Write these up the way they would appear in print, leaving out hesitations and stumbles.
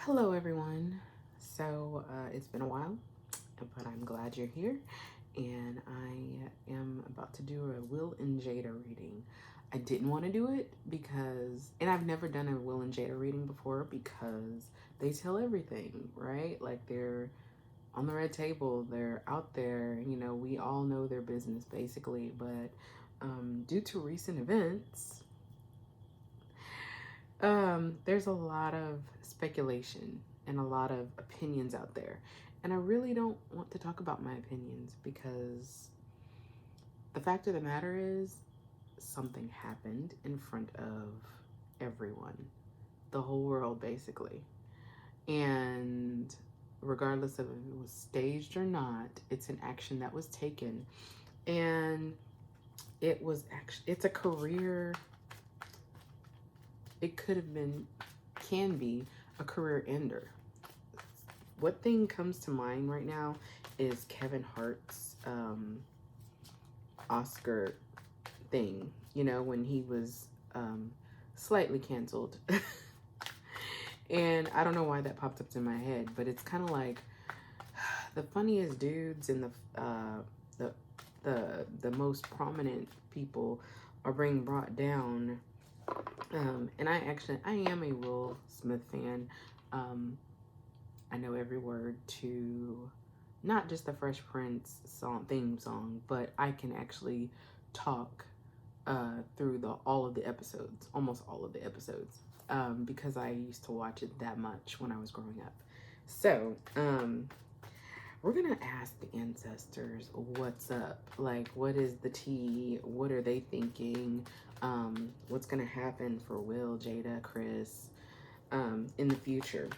Hello, everyone. It's been a while, but I'm glad you're here. And I am about to do a Will and Jada reading. I didn't want to do it and I've never done a Will and Jada reading before because they tell everything, right? Like they're on the red table, they're out there, we all know their business basically. But due to recent events, there's a lot of speculation and a lot of opinions out there. And I really don't want to talk about my opinions because the fact of the matter is something happened in front of everyone, the whole world basically. And regardless of if it was staged or not, it's an action that was taken. And it's a career, it could have been, can be a career ender. What thing comes to mind right now is Kevin Hart's Oscar thing, when he was slightly canceled. And I don't know why that popped up in my head, but it's kind of like the funniest dudes and the most prominent people are being brought down. And I am a Will Smith fan. I know every word to not just the Fresh Prince theme song, but I can actually talk through all of the episodes, almost all of the episodes, because I used to watch it that much when I was growing up. So, we're gonna ask the ancestors what's up. Like, what is the tea? What are they thinking? What's gonna happen for Will, Jada, Chris, in the future?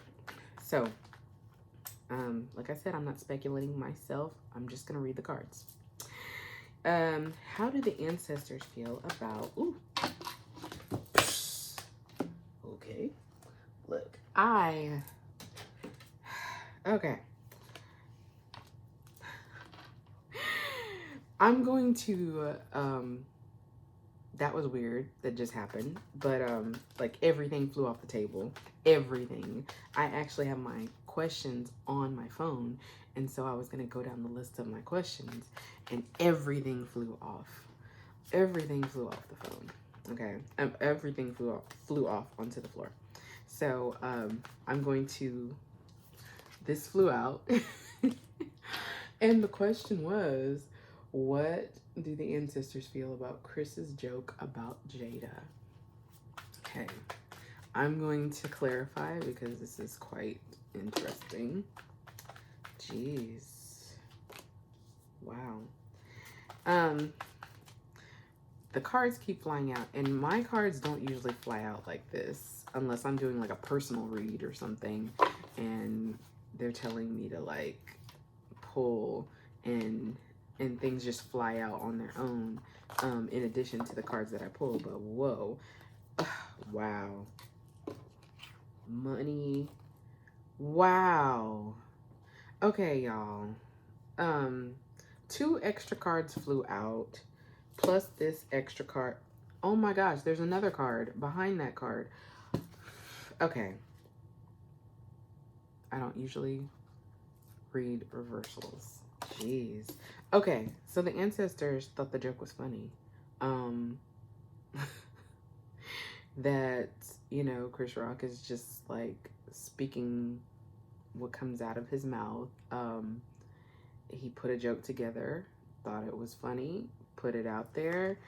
So, like I said, I'm not speculating myself. I'm just gonna read the cards. How do the ancestors feel about? Ooh. Okay. Look, okay. I'm going to that was weird that just happened, but like everything flew off the table. Everything. I actually have my questions on my phone, and so I was going to go down the list of my questions, and everything flew off. Everything flew off the phone. Okay. Everything flew off onto the floor. So I'm going to, this flew out. And the question was, what do the ancestors feel about Chris's joke about Jada? Okay, I'm going to clarify because this is quite interesting. Jeez. Wow. The cards keep flying out, and my cards don't usually fly out like this unless I'm doing like a personal read or something, and they're telling me to like pull and things just fly out on their own, in addition to the cards that I pull. But whoa. Wow. Money. Wow. Okay, y'all. 2 extra cards flew out, plus this extra card. Oh my gosh, there's another card behind that card. Okay. I don't usually read reversals. Jeez. Okay, so the ancestors thought the joke was funny. That, Chris Rock is just like speaking what comes out of his mouth. He put a joke together, thought it was funny, put it out there.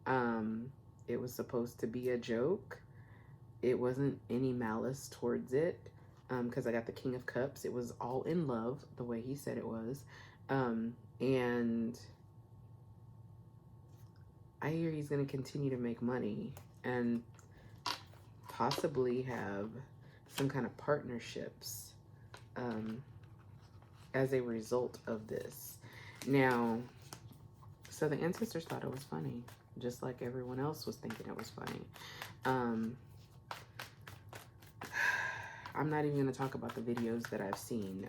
It was supposed to be a joke. It wasn't any malice towards it, because I got the King of Cups. It was all in love, the way he said it was. And I hear he's going to continue to make money and possibly have some kind of partnerships as a result of this. Now, so the ancestors thought it was funny, just like everyone else was thinking it was funny. I'm not even going to talk about the videos that I've seen,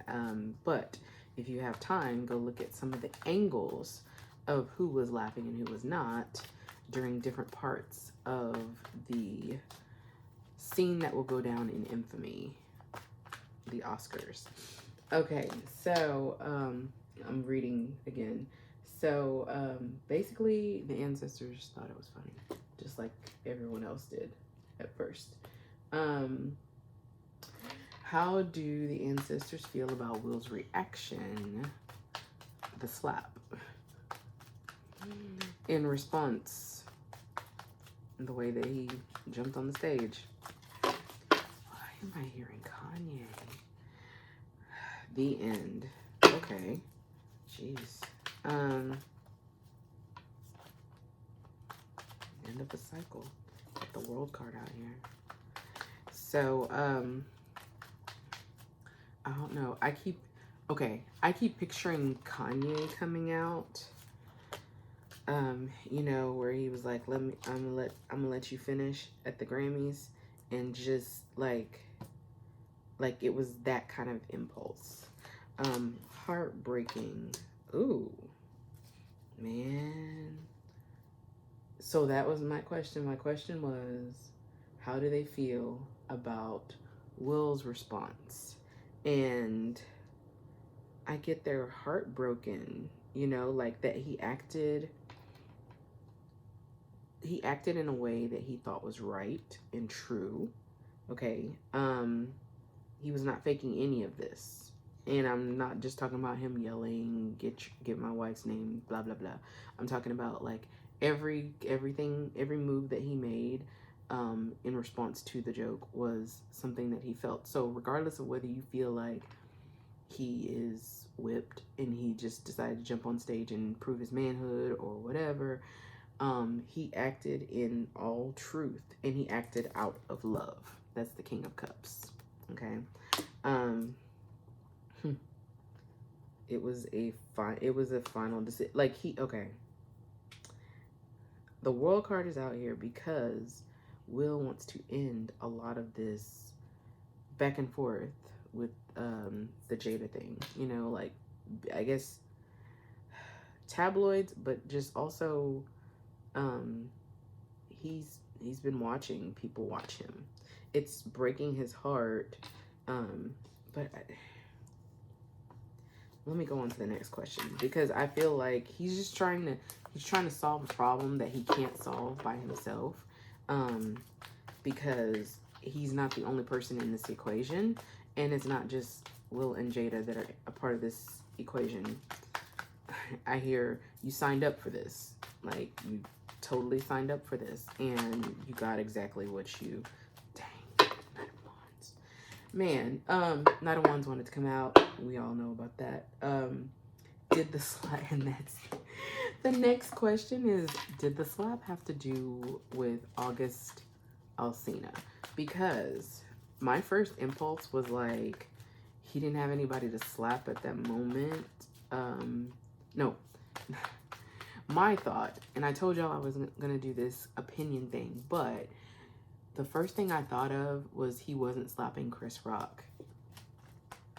but if you have time, go look at some of the angles of who was laughing and who was not during different parts of the scene that will go down in infamy. the Oscars. Okay, so I'm reading again. So basically, the ancestors thought it was funny, just like everyone else did at first. Um, how do the ancestors feel about Will's reaction, the slap, in response, the way that he jumped on the stage? Why am I hearing Kanye? The end. Okay. Jeez. End of a cycle. Got the world card out here. So, I don't know. I keep picturing Kanye coming out. You know, where he was like, I'm gonna let you finish at the Grammys, and just like it was that kind of impulse. Heartbreaking. Ooh, man. So that was my question. My question was, how do they feel about Will's response? And I get their heartbroken, you know, like that he acted in a way that he thought was right and true. Okay. He was not faking any of this. And I'm not just talking about him yelling, get my wife's name, blah blah blah. I'm talking about like every move that he made in response to the joke was something that he felt. So regardless of whether you feel like he is whipped and he just decided to jump on stage and prove his manhood or whatever, he acted in all truth and he acted out of love. That's the King of Cups. Okay. It was a final decision. Like the world card is out here because Will wants to end a lot of this back and forth with the Jada thing. You know, like I guess tabloids, but just also he's been watching people watch him. It's breaking his heart. But let me go on to the next question, because I feel like he's trying to solve a problem that he can't solve by himself, because he's not the only person in this equation, and it's not just Will and Jada that are a part of this equation. I hear you signed up for this, like you totally signed up for this, and you got exactly what you. Dang, Knight of Wands. Man, Knight of Wands wanted to come out. We all know about that. Did the slap, and that's the next question is, did the slap have to do with August Alsina? Because my first impulse was like, he didn't have anybody to slap at that moment. No. My thought, and I told y'all I wasn't gonna do this opinion thing, but the first thing I thought of was he wasn't slapping Chris Rock.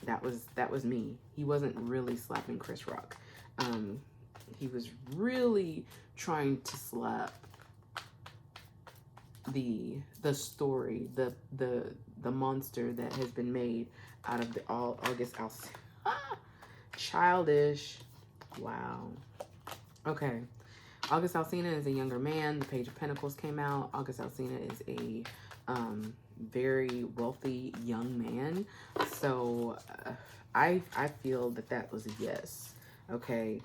That was me. He wasn't really slapping Chris Rock. He was really trying to slap the story, the monster that has been made out of the August Alsina. Childish. Wow. Okay. August Alsina is a younger man. The Page of Pentacles came out. August Alsina is a very wealthy young man. So I feel that was a yes. Okay.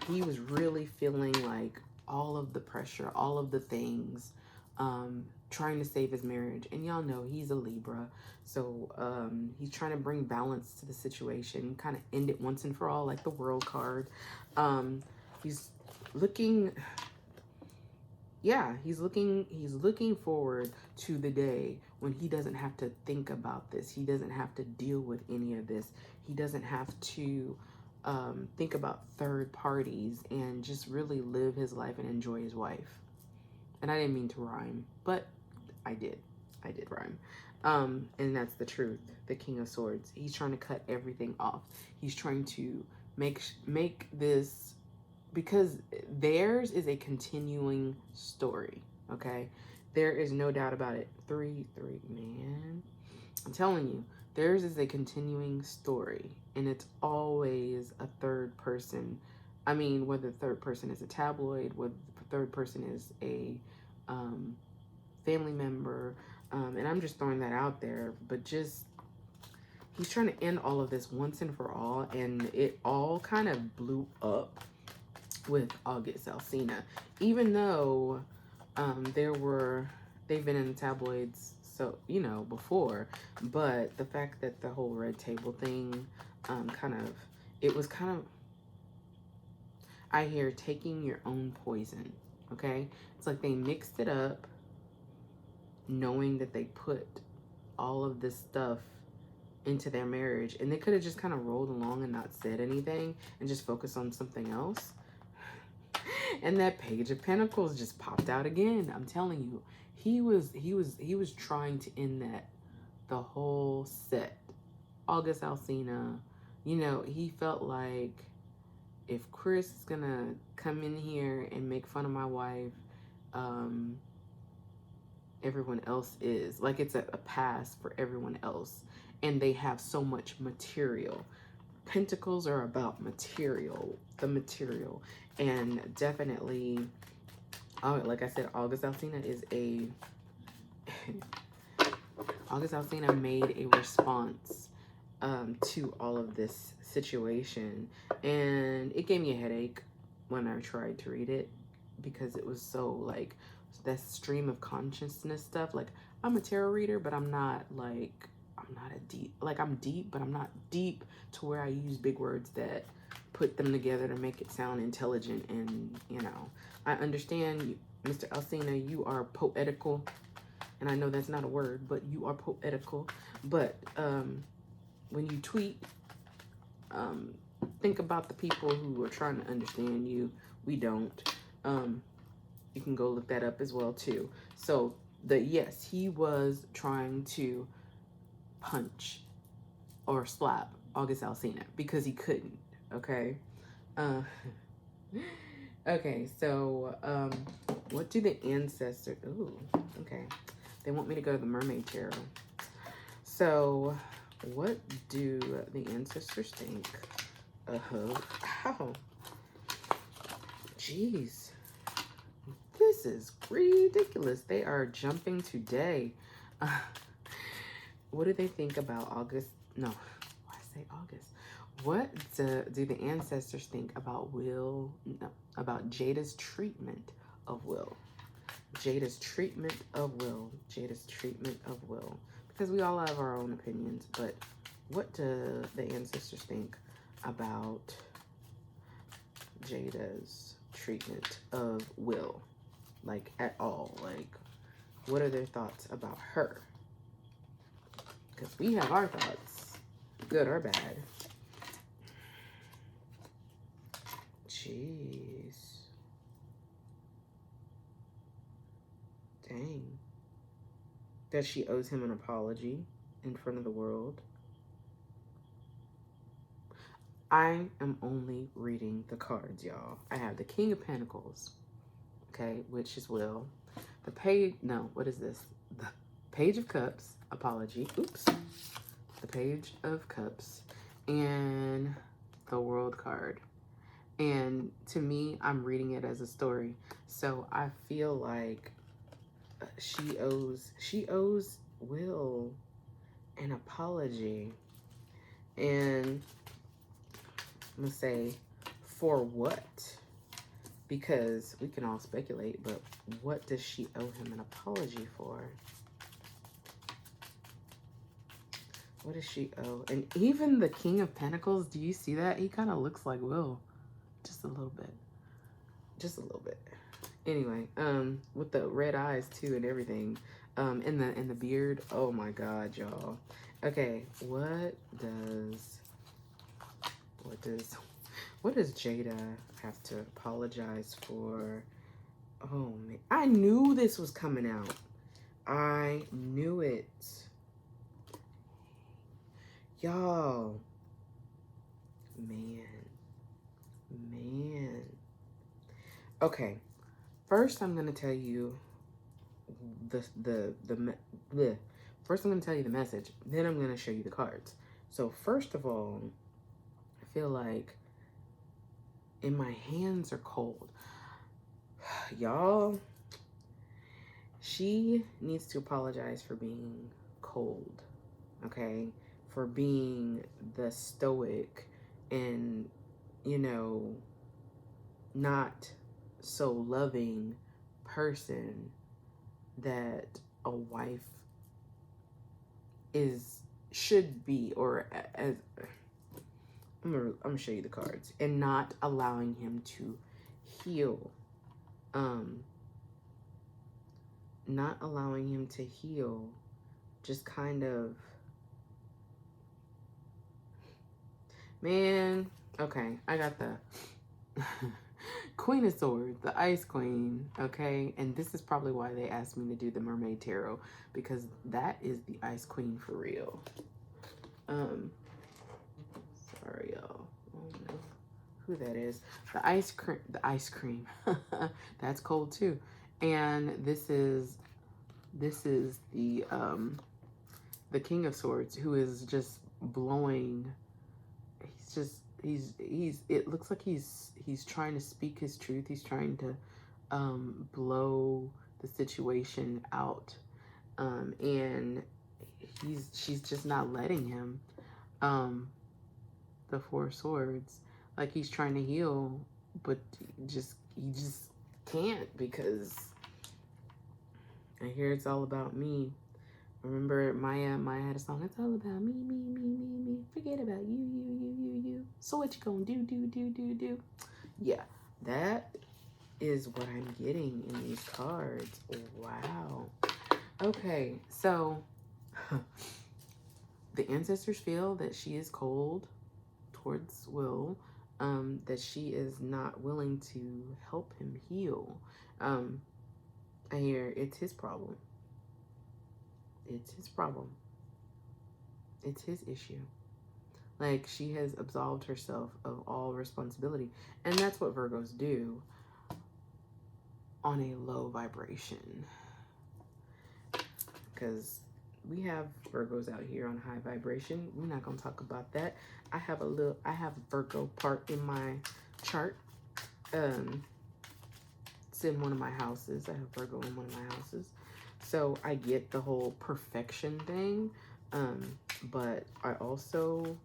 He was really feeling like all of the pressure, all of the things, trying to save his marriage. And y'all know he's a Libra. So he's trying to bring balance to the situation, kind of end it once and for all, like the world card. He's looking forward to the day when he doesn't have to think about this. He doesn't have to deal with any of this. He doesn't have to think about third parties, and just really live his life and enjoy his wife. And I didn't mean to rhyme, but I did rhyme. And that's the truth. The King of Swords. He's trying to cut everything off. He's trying to make this, because theirs is a continuing story. Okay, there is no doubt about it. 3-3, man. I'm telling you, Theirs is a continuing story, and it's always a third person. I mean, whether the third person is a tabloid, whether the third person is a um, family member, and I'm just throwing that out there, but just he's trying to end all of this once and for all, and it all kind of blew up with August Alsina, even though they've been in the tabloids, so before, but the fact that the whole red table thing, it was kind of, I hear, taking your own poison. Okay, it's like they mixed it up, knowing that they put all of this stuff into their marriage, and they could have just kind of rolled along and not said anything and just focused on something else. And that Page of Pentacles just popped out again. I'm telling you, he was trying to end that the whole set. August Alsina, he felt like if Chris is gonna come in here and make fun of my wife, everyone else is. Like, it's a pass for everyone else. And they have so much material. Pentacles are about material, the material. And definitely, like I said, August Alsina is a... August Alsina made a response to all of this situation. And it gave me a headache when I tried to read it, because it was so, like, that stream of consciousness stuff. Like, I'm a tarot reader, but I'm not I'm deep, but I'm not deep to where I use big words that put them together to make it sound intelligent. And, I understand, Mr. Alsina, you are poetical. And I know that's not a word, but you are poetical. But when you tweet, think about the people who are trying to understand you. We don't. You can go look that up as well, too. So, yes, he was trying to punch or slap August Alsina because he couldn't, okay? Okay, so what do the ancestors... Ooh, okay. They want me to go to the Mermaid Tarot. So, what do the ancestors think of... Ow. Jeez. This is ridiculous. They are jumping today. What do they think about August? No, why say August? What do the ancestors think about Will? No, about Jada's treatment of Will. Jada's treatment of Will. Jada's treatment of Will. Because we all have our own opinions, but what do the ancestors think about Jada's treatment of Will? Like, at all? Like, what are their thoughts about her? Because we have our thoughts, good or bad. Jeez. Dang. That she owes him an apology in front of the world. I am only reading the cards, y'all. I have the King of Pentacles, okay, which is Will. The Page, no, what is this? The Page of Cups, apology, oops. The Page of Cups, and the World card. And to me, I'm reading it as a story. So I feel like she owes Will an apology. And I'm gonna say, for what? Because we can all speculate, but what does she owe him an apology for? What does she owe? And even the King of Pentacles, do you see that? He kind of looks like Will. Just a little bit. Just a little bit. Anyway, with the red eyes too and everything. And the beard. Oh my god, y'all. Okay, what does Jada have to apologize for? Oh man, I knew this was coming out. I knew it. Y'all. Man. Okay. First, I'm going to tell you the first I'm going to tell you the message, then I'm going to show you the cards. So first of all, I feel like, and my hands are cold. Y'all, she needs to apologize for being cold, okay? For being the stoic and, you know, not so loving person that a wife should be, or as I'm gonna show you the cards, and not allowing him to heal. Not allowing him to heal, just kind of, man, okay, I got the Queen of Swords, the Ice Queen, okay? And this is probably why they asked me to do the Mermaid Tarot, because that is the Ice Queen for real. Sorry, y'all. I don't know who that is. The ice cream. That's cold too. And this is the King of Swords, who is just blowing. It looks like he's trying to speak his truth. He's trying to blow the situation out, and she's just not letting him. The Four Swords, like he's trying to heal, but he just can't, because I hear it's all about me. Remember Maya had a song, it's all about me, me, me, me, me. Forget about you. So what you gonna do? Yeah, that is what I'm getting in these cards. Wow. Okay, so the ancestors feel that she is cold towards Will, that she is not willing to help him heal. I hear it's his problem. It's his problem. It's his issue. Like, she has absolved herself of all responsibility. And that's what Virgos do on a low vibration. Because we have Virgos out here on high vibration. We're not going to talk about that. I have a Virgo part in my chart. It's in one of my houses. I have Virgo in one of my houses. So I get the whole perfection thing, but I also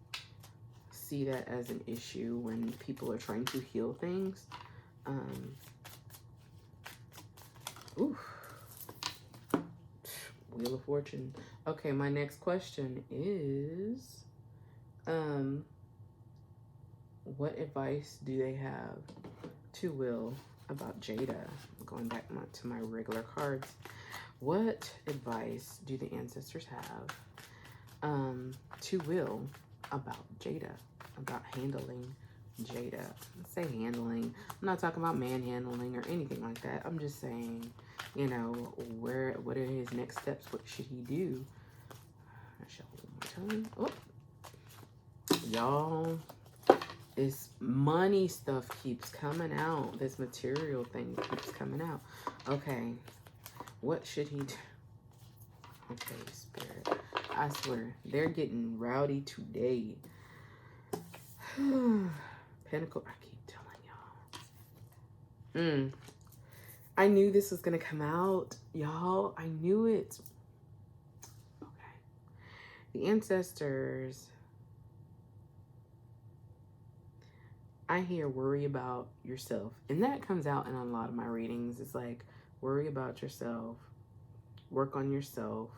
see that as an issue when people are trying to heal things. Wheel of Fortune. Okay, my next question is, what advice do they have to Will about Jada? Going back to my regular cards. What advice do the ancestors have to Will about Jada, about handling Jada? Let's say handling. I'm not talking about manhandling or anything like that. I'm just saying, you know, what are his next steps? What should he do? I shall hold my tongue. Oh, y'all, this money stuff keeps coming out. This material thing keeps coming out. Okay. What should he do? Okay, Spirit. I swear, they're getting rowdy today. Pentacle, I keep telling y'all. I knew this was going to come out. Y'all, I knew it. Okay. The ancestors, I hear worry about yourself. And that comes out in a lot of my readings. It's like, worry about yourself, work on yourself,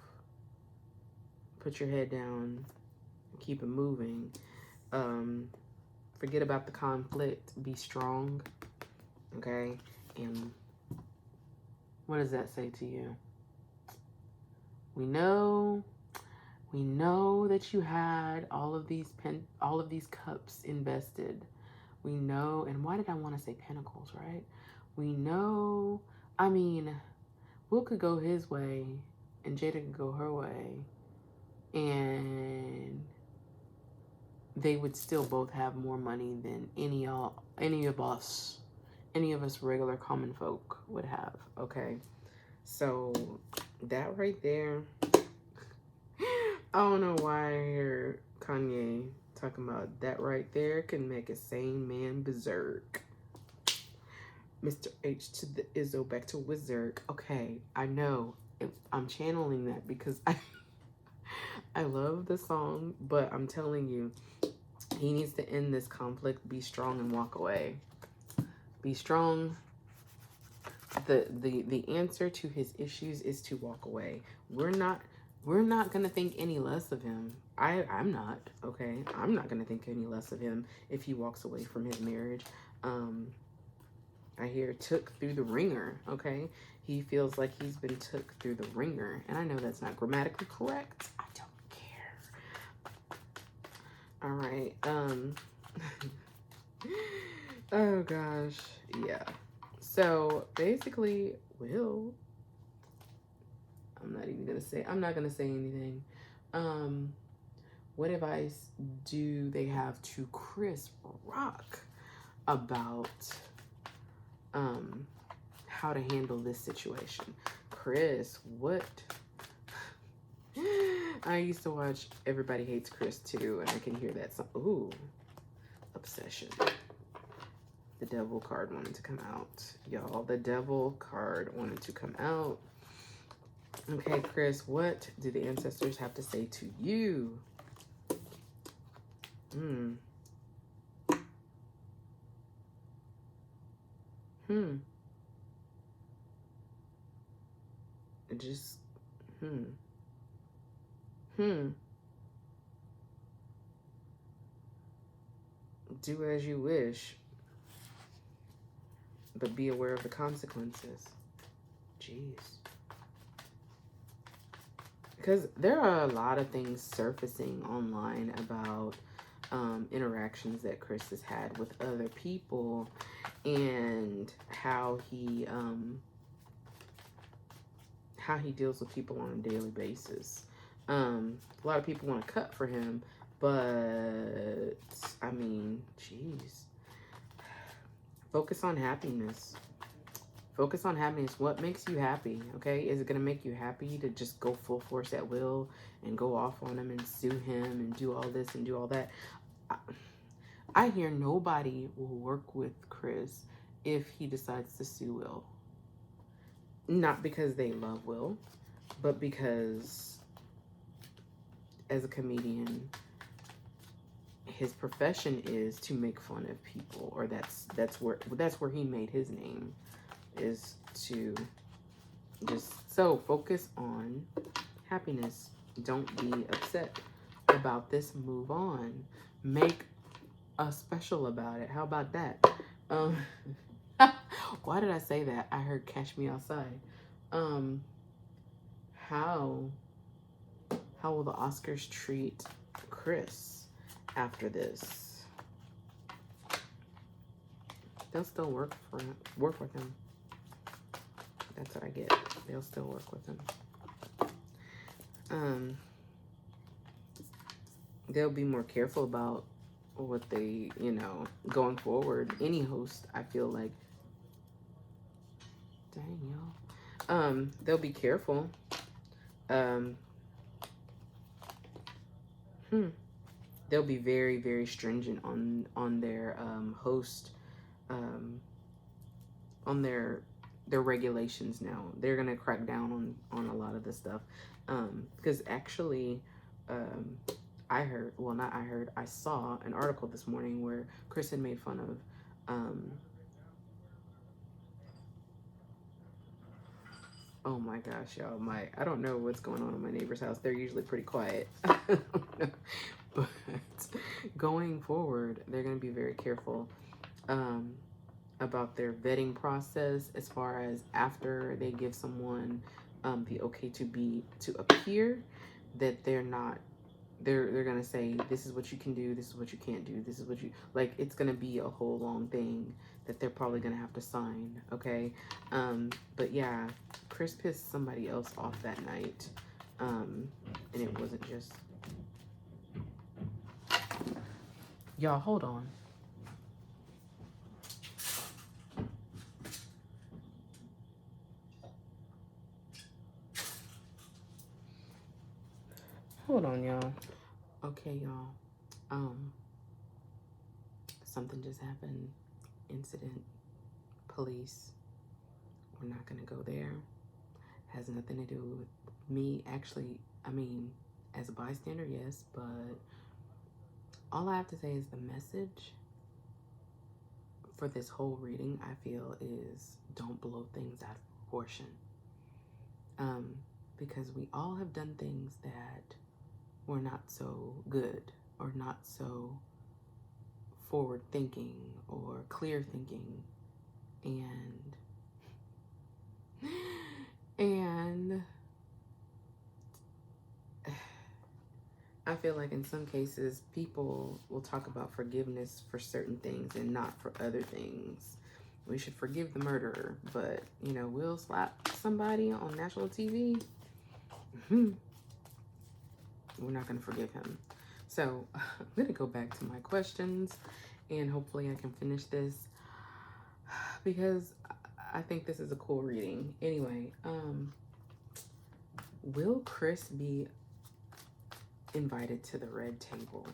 put your head down, keep it moving. Forget about the conflict, be strong, okay? And what does that say to you? We know that you had all of these cups invested. We know, and why did I want to say pentacles, right? We know, I mean, Will could go his way and Jada could go her way, and they would still both have more money than any of us regular common folk would have, okay? So that right there, I don't know why I hear Kanye talking about that right there can make a sane man berserk. Mr. H to the Izzo, back to Wizard. Okay, I know. I'm channeling that because I love the song, but I'm telling you, he needs to end this conflict, be strong, and walk away. Be strong. The answer to his issues is to walk away. We're not gonna think any less of him. I'm not, okay? I'm not gonna think any less of him if he walks away from his marriage. I hear took through the ringer, okay? He feels like he's been took through the ringer. And I know that's not grammatically correct. I don't care. All right. Oh gosh. Yeah. So basically, I'm not gonna say anything. What advice do they have to Chris Rock about how to handle this situation? Chris, what? I used to watch Everybody Hates Chris too, and I can hear that song. Ooh, obsession. The devil card wanted to come out. Y'all, the devil card wanted to come out. Okay, Chris, what do the ancestors have to say to you? Just, do as you wish, but be aware of the consequences. Jeez. Because there are a lot of things surfacing online about interactions that Chris has had with other people and how he deals with people on a daily basis. A lot of people want to cut for him, but I mean, geez. Focus on happiness. Focus on happiness. What makes you happy, okay? Is it going to make you happy to just go full force at will and go off on him and sue him and do all this and do all that? I hear nobody will work with Chris if he decides to sue Will. Not because they love Will, but because as a comedian, his profession is to make fun of people, or that's where he made his name, is to just focus on happiness. Don't be upset about this. Move on. Make a special about it. How about that? Why did I say that? I heard "Catch Me Outside." How will the Oscars treat Chris after this? They'll still work with him. That's what I get. They'll still work with him. They'll be more careful about what they, going forward. Any host, I feel like. Dang, y'all. They'll be careful. They'll be very, very stringent on their host, on their regulations now. They're gonna crack down on a lot of this stuff, because actually, I saw an article this morning where Chris had made fun of oh my gosh, y'all, I don't know what's going on in my neighbor's house. They're usually pretty quiet. But going forward, they're going to be very careful about their vetting process, as far as after they give someone the okay to appear, that they're going to say, this is what you can do, this is what you can't do, this is what you, like, it's going to be a whole long thing that they're probably going to have to sign, okay? But yeah, Chris pissed somebody else off that night, and it wasn't just... Y'all, hold on. Hold Hold on, y'all. Okay, y'all. Something just happened. Incident. Police. We're not gonna go there. Has nothing to do with me. Actually, I mean, as a bystander, yes, but all I have to say is the message for this whole reading, I feel, is don't blow things out of proportion. Because we all have done things that were not so good or not so forward thinking or clear thinking, and I feel like in some cases people will talk about forgiveness for certain things and not for other things. We should forgive the murderer, but you know, we'll slap somebody on national TV. We're not going to forgive him. So I'm going to go back to my questions and hopefully I can finish this because I think this is a cool reading. Anyway, will Chris be invited to the red table?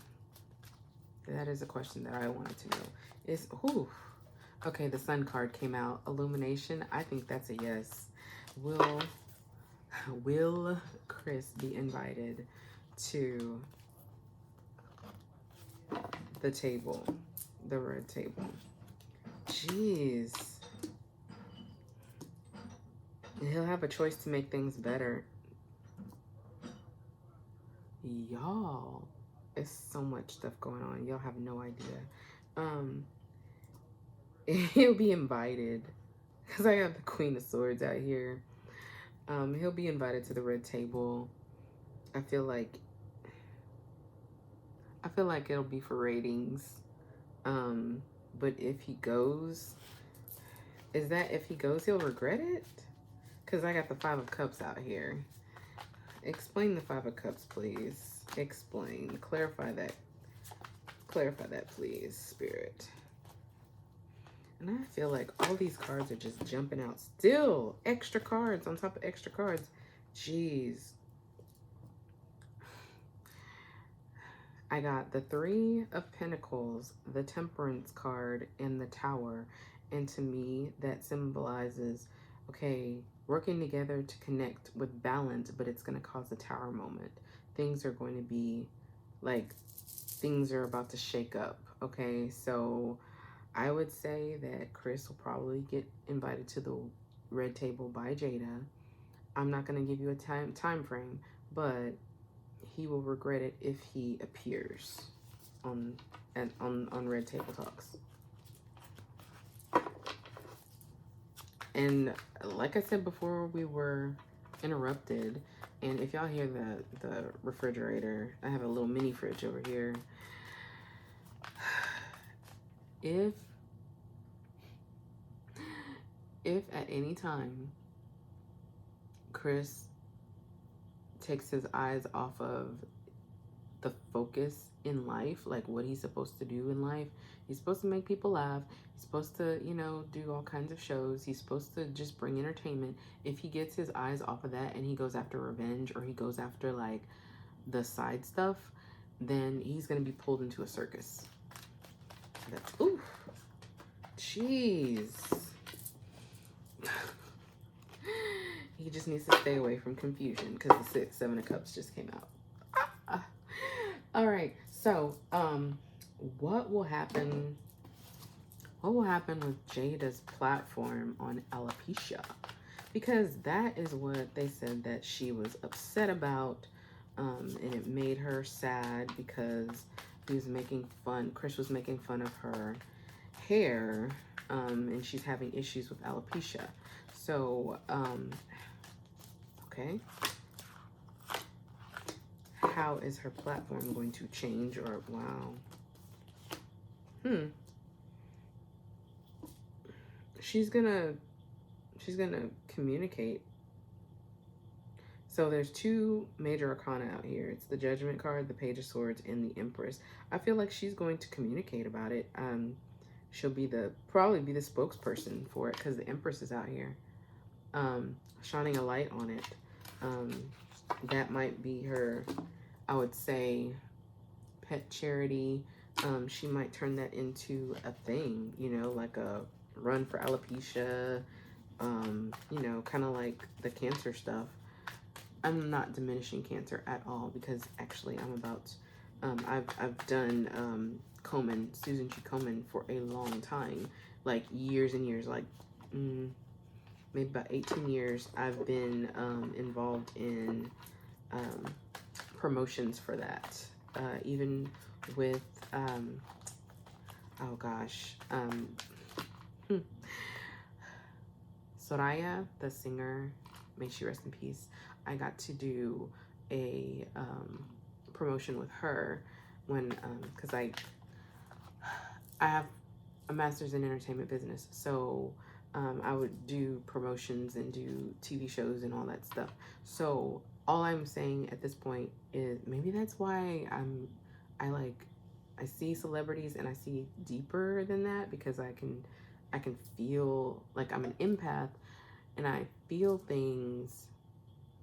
That is a question that I wanted to know. Okay, the sun card came out. Illumination. I think that's a yes. Will Chris be invited to the table, the red table? Jeez. He'll have a choice to make things better. Y'all, it's so much stuff going on. Y'all have no idea. He'll be invited because I have the Queen of Swords out here. He'll be invited to the red table. I feel like it'll be for ratings. But if he goes, if he goes, he'll regret it? Because I got the Five of Cups out here. Explain the Five of Cups, please. Explain. Clarify that. Clarify that, please, Spirit. And I feel like all these cards are just jumping out. Still, extra cards on top of extra cards. Jeez. I got the Three of Pentacles, the Temperance card, and the Tower. And to me, that symbolizes, okay, working together to connect with balance, but it's going to cause a tower moment. Things are going to be like, things are about to shake up, okay? So I would say that Chris will probably get invited to the red table by Jada. I'm not going to give you a time frame, but he will regret it if he appears on Red Table Talks. And like I said before, we were interrupted. And if y'all hear the refrigerator, I have a little mini fridge over here. If at any time Chris takes his eyes off of the focus in life, like what he's supposed to do in life, he's supposed to make people laugh, he's supposed to, you know, do all kinds of shows, he's supposed to just bring entertainment. If he gets his eyes off of that and he goes after revenge, or he goes after like the side stuff, then he's gonna be pulled into a circus. That's, ooh, jeez. He just needs to stay away from confusion because the Seven of Cups just came out. All right, so what will happen with Jada's platform on alopecia? Because that is what they said that she was upset about, and it made her sad because Chris was making fun of her hair, and she's having issues with alopecia. So, okay. How is her platform going to change? Or, wow. She's gonna communicate. So there's two major arcana out here. It's the Judgment card, the Page of Swords, and the Empress. I feel like she's going to communicate about it. She'll be probably be the spokesperson for it because the Empress is out here, shining a light on it. That might be her I would say pet charity. She might turn that into a thing, you know, like a run for alopecia, you know, kind of like the cancer stuff. I'm not diminishing cancer at all, because actually I'm about, I've done Susan G. Komen for a long time, like years and years, like maybe about 18 years. I've been involved in promotions for that, even with, oh gosh, Soraya, the singer, may she rest in peace. I got to do a promotion with her when, because I have a master's in entertainment business, so I would do promotions and do TV shows and all that stuff. So all I'm saying at this point is, maybe that's why I see celebrities and I see deeper than that, because I can feel like I'm an empath, and I feel things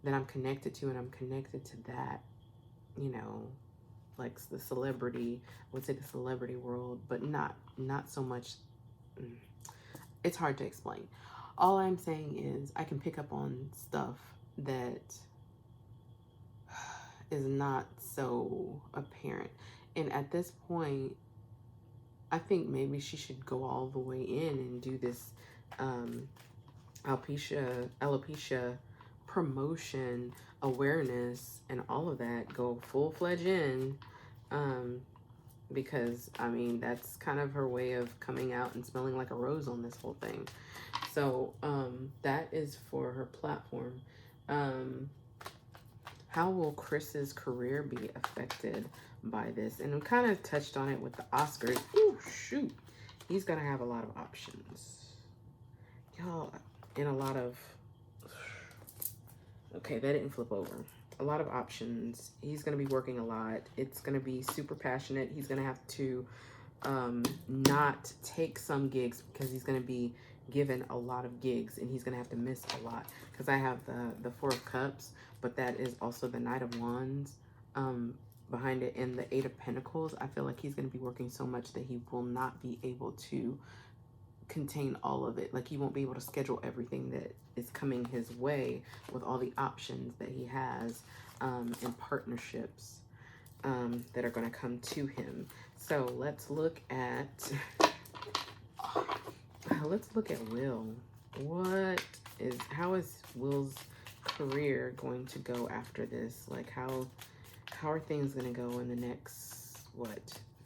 that I'm connected to, and I'm connected to that, you know, like the celebrity, I would say the celebrity world, but not so much. It's hard to explain. All I'm saying is I can pick up on stuff that is not so apparent. And at this point, I think maybe she should go all the way in and do this alopecia promotion, awareness, and all of that. Go full-fledged in, because I mean, that's kind of her way of coming out and smelling like a rose on this whole thing. So that is for her platform. How will Chris's career be affected by this? And we kind of touched on it with the Oscars. Ooh, shoot. He's going to have a lot of options. Y'all, and a lot of... Okay, that didn't flip over. A lot of options. He's going to be working a lot. It's going to be super passionate. He's going to have to not take some gigs, because he's going to be given a lot of gigs, and he's going to have to miss a lot. Because I have the Four of Cups, but that is also the Knight of Wands behind it, and the Eight of Pentacles. I feel like he's going to be working so much that he will not be able to contain all of it. Like, he won't be able to schedule everything that is coming his way with all the options that he has and partnerships that are going to come to him. So let's look at Will. How is Will's career going to go after this? Like, how are things going to go in the next,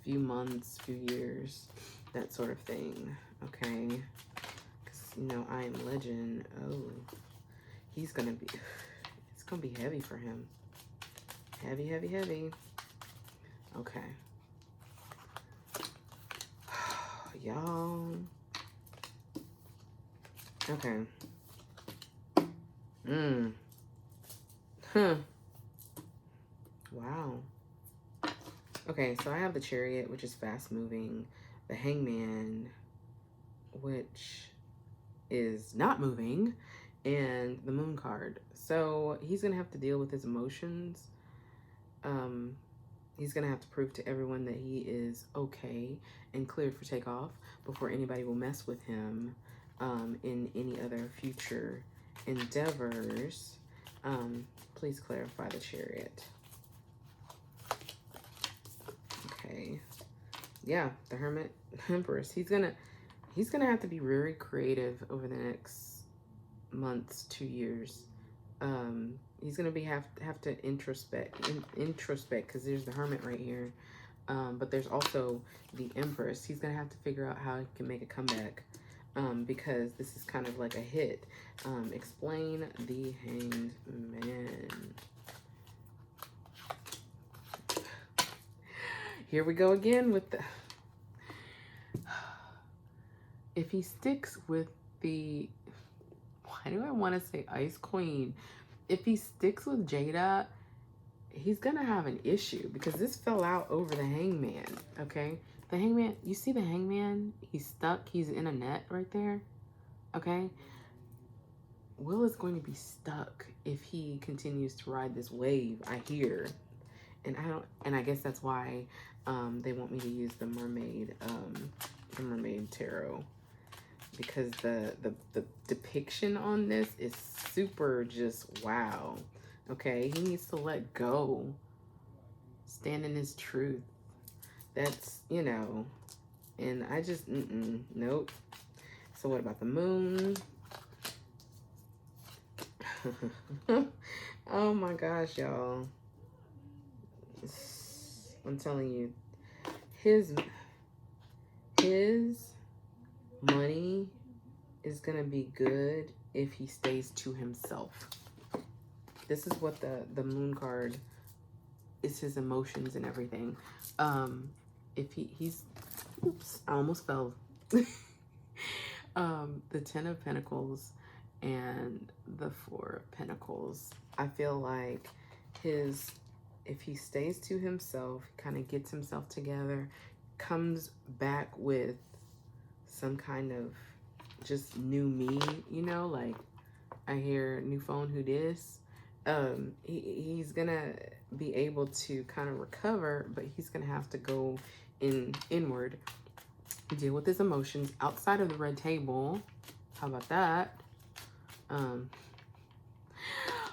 few months, few years, that sort of thing? Okay, because, you know, I am legend. Oh, it's gonna be heavy for him. Heavy. Okay. Y'all. Okay. Wow. Okay, so I have the Chariot, which is fast moving, the Hangman, which is not moving, and the Moon card. So he's gonna have to deal with his emotions. He's gonna have to prove to everyone that he is okay and cleared for takeoff before anybody will mess with him in any other future endeavors. Please clarify the Chariot. Okay. Yeah, the Hermit, Empress. He's gonna have to be very creative over the next months, 2 years. He's gonna have to introspect, because there's the Hermit right here, but there's also the Empress. He's gonna have to figure out how he can make a comeback, because this is kind of like a hit. Explain the Hanged Man. Here we go again with the... If he sticks with the... Why do I want to say Ice Queen? If he sticks with Jada, he's going to have an issue, because this fell out over the Hangman, okay? The Hangman, you see the Hangman? He's stuck. He's in a net right there, okay? Will is going to be stuck if he continues to ride this wave, I hear. and I guess that's why they want me to use the mermaid tarot, because the depiction on this is super just wow. Okay, he needs to let go, stand in his truth. That's, you know, and I just nope. So what about the moon? Oh my gosh, y'all. I'm telling you, his money is gonna be good if he stays to himself. This is what the moon card is, his emotions and everything. If he's oops, I almost fell. The Ten of Pentacles and the Four of Pentacles. I feel like if he stays to himself, kind of gets himself together, comes back with some kind of just new me, you know, like I hear new phone, who dis? He's gonna be able to kind of recover, but he's gonna have to go inward, deal with his emotions outside of the red table. How about that?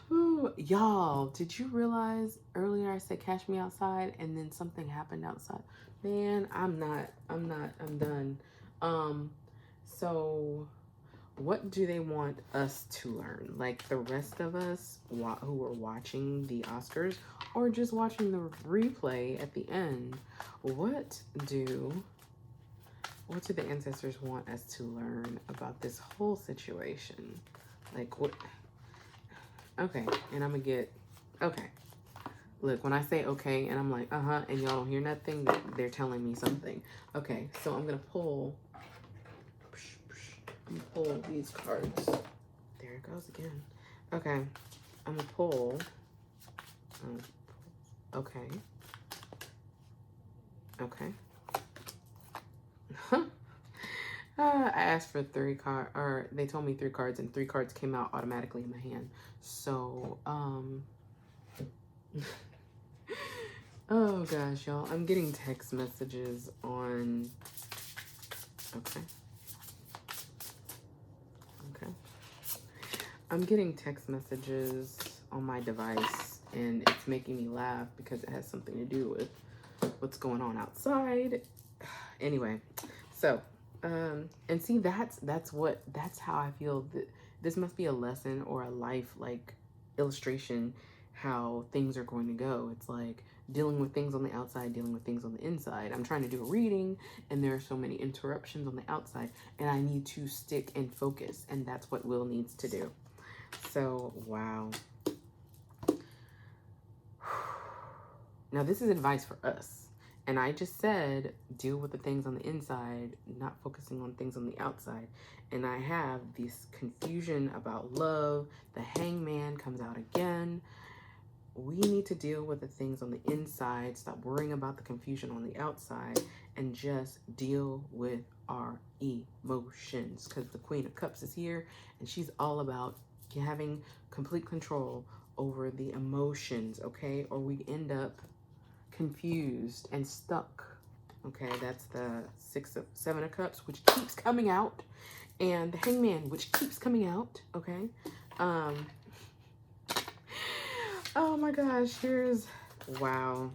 Ooh, y'all, did you realize earlier I said cash me outside and then something happened outside? Man, I'm done. So what do they want us to learn? Like the rest of us who are watching the Oscars or just watching the replay at the end, what do the ancestors want us to learn about this whole situation? Like what? Okay, and I'm gonna get, okay. Look, when I say okay, and I'm like, and y'all don't hear nothing, they're telling me something. Okay, so I'm gonna pull these cards. There it goes again. Okay, I'm gonna pull, okay. I asked for 3 cards, or they told me 3 cards, and 3 cards came out automatically in my hand. So, oh gosh, y'all, I'm getting text messages on, okay. I'm getting text messages on my device, and it's making me laugh because it has something to do with what's going on outside. Anyway, so, and see, that's how I feel that this must be a lesson or a life, like, illustration, how things are going to go. It's like dealing with things on the outside, dealing with things on the inside. I'm trying to do a reading, and there are so many interruptions on the outside, and I need to stick and focus, and that's what Will needs to do. So, wow. Now, this is advice for us. And I just said, deal with the things on the inside, not focusing on things on the outside. And I have this confusion about love. The Hangman comes out again. We need to deal with the things on the inside. Stop worrying about the confusion on the outside. And just deal with our emotions. Because the Queen of Cups is here. And she's all about having complete control over the emotions, okay? Or we end up confused and stuck. Okay, that's the 7 of Cups, which keeps coming out, and the Hangman, which keeps coming out. Okay. Oh my gosh, here's, wow.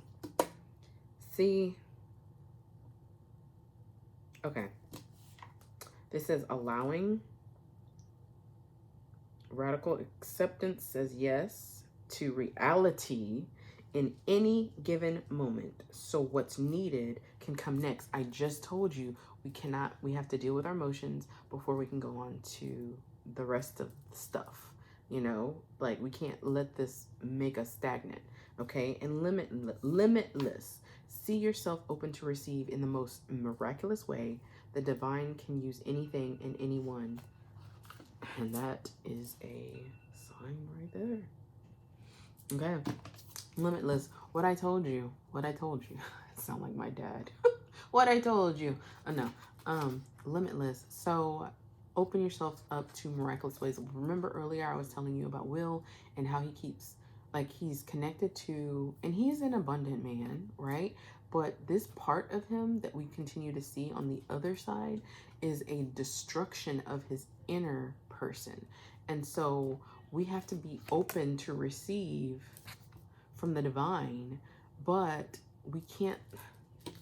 See, okay, this says allowing. Radical acceptance says yes to reality in any given moment. So what's needed can come next. I just told you we have to deal with our emotions before we can go on to the rest of the stuff. You know, like we can't let this make us stagnant, okay? And limitless. See yourself open to receive in the most miraculous way. The divine can use anything and anyone. And that is a sign right there. Okay. Limitless. What I told you. I sound like my dad. What I told you. Oh, no. Limitless. So open yourself up to miraculous ways. Remember earlier I was telling you about Will and how he keeps like he's connected to, and he's an abundant man, right? But this part of him that we continue to see on the other side is a destruction of his inner person. And so we have to be open to receive from the divine, but we can't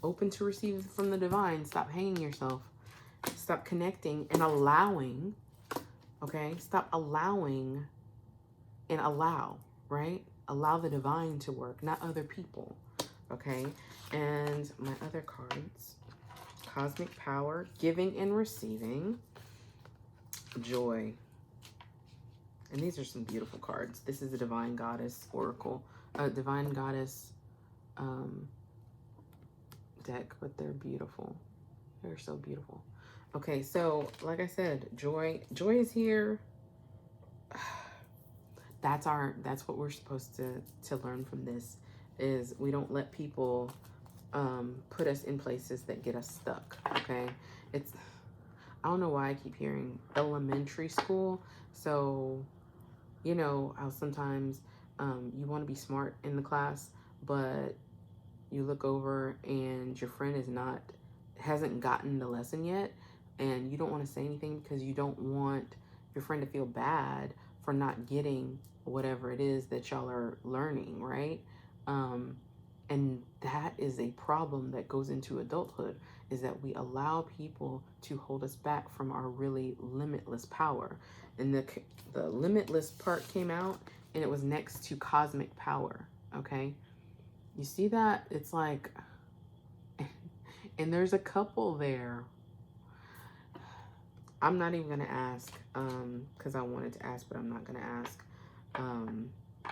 open to receive from the divine. Stop hanging yourself. Stop connecting and allowing, okay? Stop allowing and allow, right? Allow the divine to work, not other people, okay? And my other cards, cosmic power, giving and receiving, joy. And these are some beautiful cards. This is a divine goddess oracle, divine goddess deck, but they're beautiful. They're so beautiful. Okay, so like I said, joy is here. That's what we're supposed to learn from this, is we don't let people put us in places that get us stuck. Okay, it's, I don't know why I keep hearing elementary school. So, you know how sometimes you want to be smart in the class, but you look over and your friend hasn't gotten the lesson yet, and you don't want to say anything because you don't want your friend to feel bad for not getting whatever it is that y'all are learning, right? And that is a problem that goes into adulthood, is that we allow people to hold us back from our really limitless power. And the limitless part came out, and it was next to cosmic power, okay? You see that? It's like, and there's a couple there. I'm not even going to ask, because I wanted to ask, but I'm not going to ask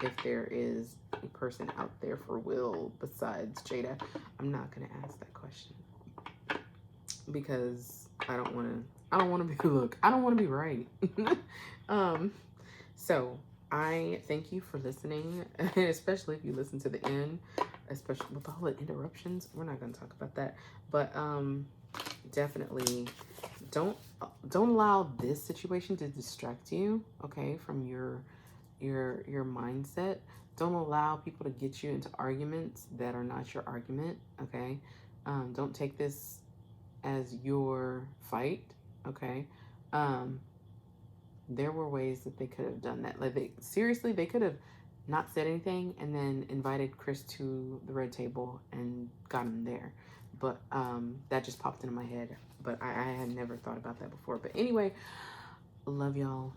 if there is a person out there for Will besides Jada. I'm not going to ask that question because I don't want to be, look, I don't want to be right. So I thank you for listening, especially if you listen to the end, especially with all the interruptions. We're not going to talk about that, but definitely don't allow this situation to distract you, okay, from your mindset. Don't allow people to get you into arguments that are not your argument, okay? Don't take this as your fight, okay? There were ways that they could have done that. Like, they could have not said anything and then invited Chris to the red table and got him there. But that just popped into my head. But I had never thought about that before. But anyway, love y'all.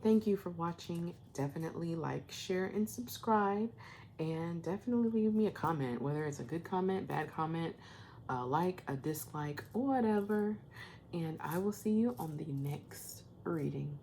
Thank you for watching. Definitely like, share, and subscribe. And definitely leave me a comment, whether it's a good comment, bad comment, a like, a dislike, or whatever. And I will see you on the next reading.